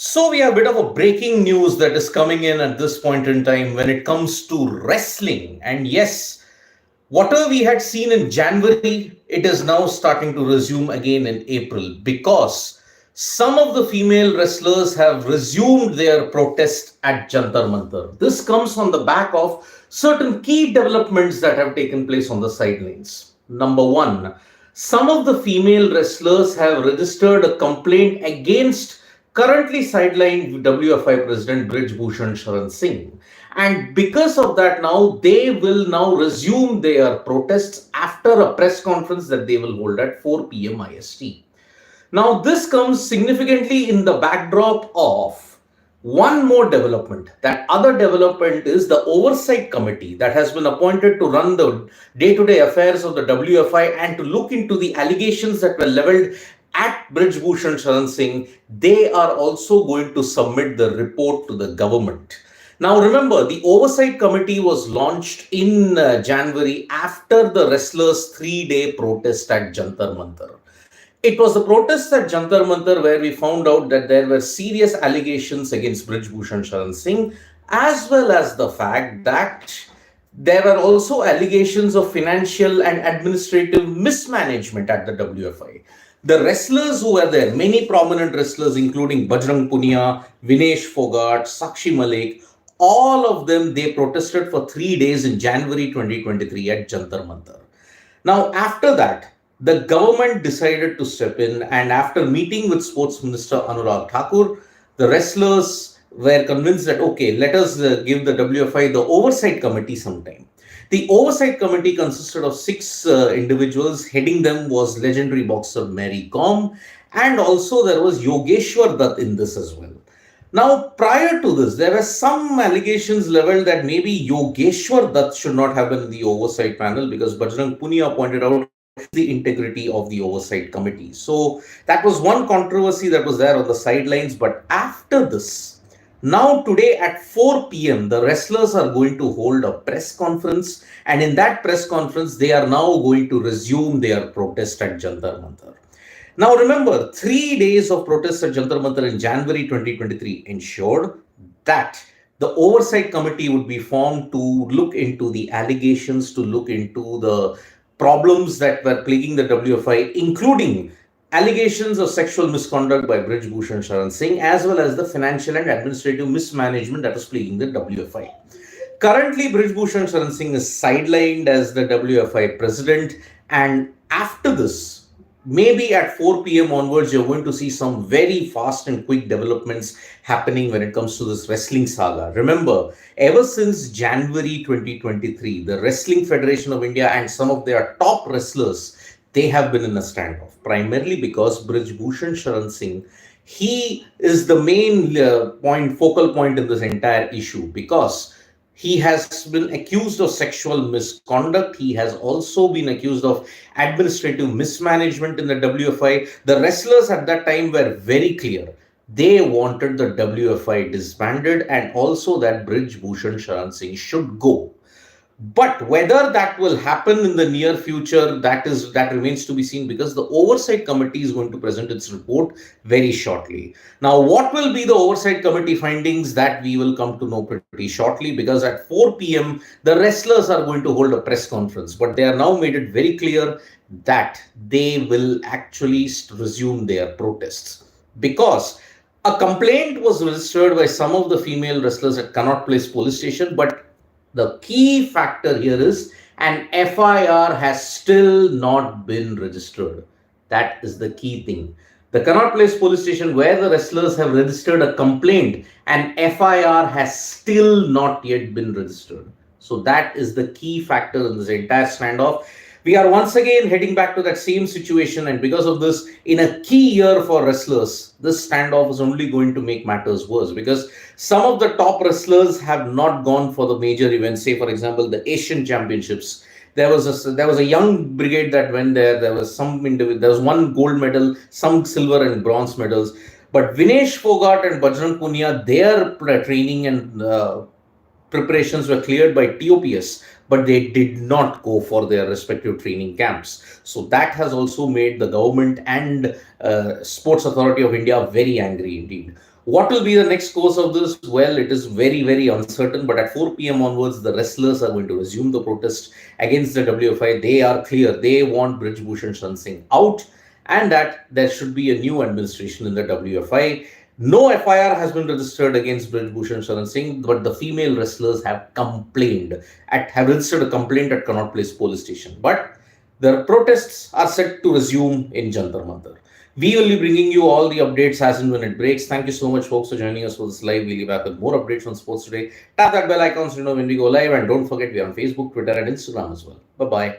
So we have a bit of a breaking news that is coming in at this point in time when it comes to wrestling. And yes, whatever we had seen in January, it is now starting to resume again in April because some of the female wrestlers have resumed their protest at Jantar Mantar. This comes on the back of certain key developments that have taken place on the sidelines. Number one, some of the female wrestlers have registered a complaint against currently sidelined WFI President Brij Bhushan Sharan Singh. And because of that, now they will now resume their protests after a press conference that they will hold at 4 p.m. IST. Now, this comes significantly in the backdrop of one more development. That other development is the Oversight Committee that has been appointed to run the day to day affairs of the WFI and to look into the allegations that were leveled at Brij Bhushan Sharan Singh. They are also going to submit the report to the government. Now, remember, the Oversight Committee was launched in January after the wrestlers' 3-day protest at Jantar Mantar. It was the protests at Jantar Mantar where we found out that there were serious allegations against Brij Bhushan Sharan Singh, as well as the fact that there were also allegations of financial and administrative mismanagement at the WFI. The wrestlers who were there, many prominent wrestlers, including Bajrang Punia, Vinesh Fogart, Sakshi Malik, all of them, they protested for 3 days in January 2023 at Jantar Mantar. Now, after that, the government decided to step in, and after meeting with Sports Minister Anurag Thakur, the wrestlers were convinced that, okay, let us give the WFI the Oversight Committee some time. The Oversight Committee consisted of 6 individuals. Heading them was legendary boxer Mary Kom, and also there was Yogeshwar Dutt in this as well. Now, prior to this, there were some allegations leveled that maybe Yogeshwar Dutt should not have been in the oversight panel because Bajrang Punia pointed out the integrity of the oversight committee. So that was one controversy that was there on the sidelines. But after this, now today at 4 p.m., the wrestlers are going to hold a press conference. And in that press conference, they are now going to resume their protest at Jantar Mantar. Now remember, 3 days of protests at Jantar Mantar in January 2023 ensured that the oversight committee would be formed to look into the allegations, to look into the problems that were plaguing the WFI, including allegations of sexual misconduct by Brij Bhushan Sharan Singh, as well as the financial and administrative mismanagement that was plaguing the WFI. Currently, Brij Bhushan Sharan Singh is sidelined as the WFI president, and after this, maybe at 4 p.m. onwards, you're going to see some very fast and quick developments happening when it comes to this wrestling saga. Remember, ever since January 2023, the Wrestling Federation of India and some of their top wrestlers, they have been in a standoff, primarily because Brij Bhushan Sharan Singh, he is the main focal point in this entire issue because he has been accused of sexual misconduct. He has also been accused of administrative mismanagement in the WFI. The wrestlers at that time were very clear. They wanted the WFI disbanded and also that Brij Bhushan Sharan Singh should go. But whether that will happen in the near future, that remains to be seen because the Oversight Committee is going to present its report very shortly. Now, what will be the Oversight Committee findings? That we will come to know pretty shortly because at 4 p.m. the wrestlers are going to hold a press conference, but they are now made it very clear that they will actually resume their protests because a complaint was registered by some of the female wrestlers at Connaught Place police station, but the key factor here is an FIR has still not been registered. That is the key thing. The Connaught Place police station where the wrestlers have registered a complaint, an FIR has still not yet been registered. So that is the key factor in this entire standoff. We are once again heading back to that same situation, and because of this, in a key year for wrestlers, this standoff is only going to make matters worse because some of the top wrestlers have not gone for the major events. Say, for example, the Asian Championships. There was a young brigade that went there. There was there was one gold medal, some silver and bronze medals. But Vinesh Fogart and Bajrang Punia, their training and preparations were cleared by TOPS, but they did not go for their respective training camps. So that has also made the government and Sports Authority of India very angry indeed. What will be the next course of this? Well, it is very, very uncertain. But at 4 p.m. onwards, the wrestlers are going to resume the protest against the WFI. They are clear. They want Brij Bhushan Sharan Singh out, and that there should be a new administration in the WFI. No FIR has been registered against Brij Bhushan Sharan Singh, but the female wrestlers have registered a complaint at Connaught Place police station. But the protests are set to resume in Jantar Mantar. We will be bringing you all the updates as and when it breaks. Thank you so much, folks, for joining us for this live. We'll be back with more updates on sports today. Tap that bell icon so you know when we go live. And don't forget, we are on Facebook, Twitter, and Instagram as well. Bye bye.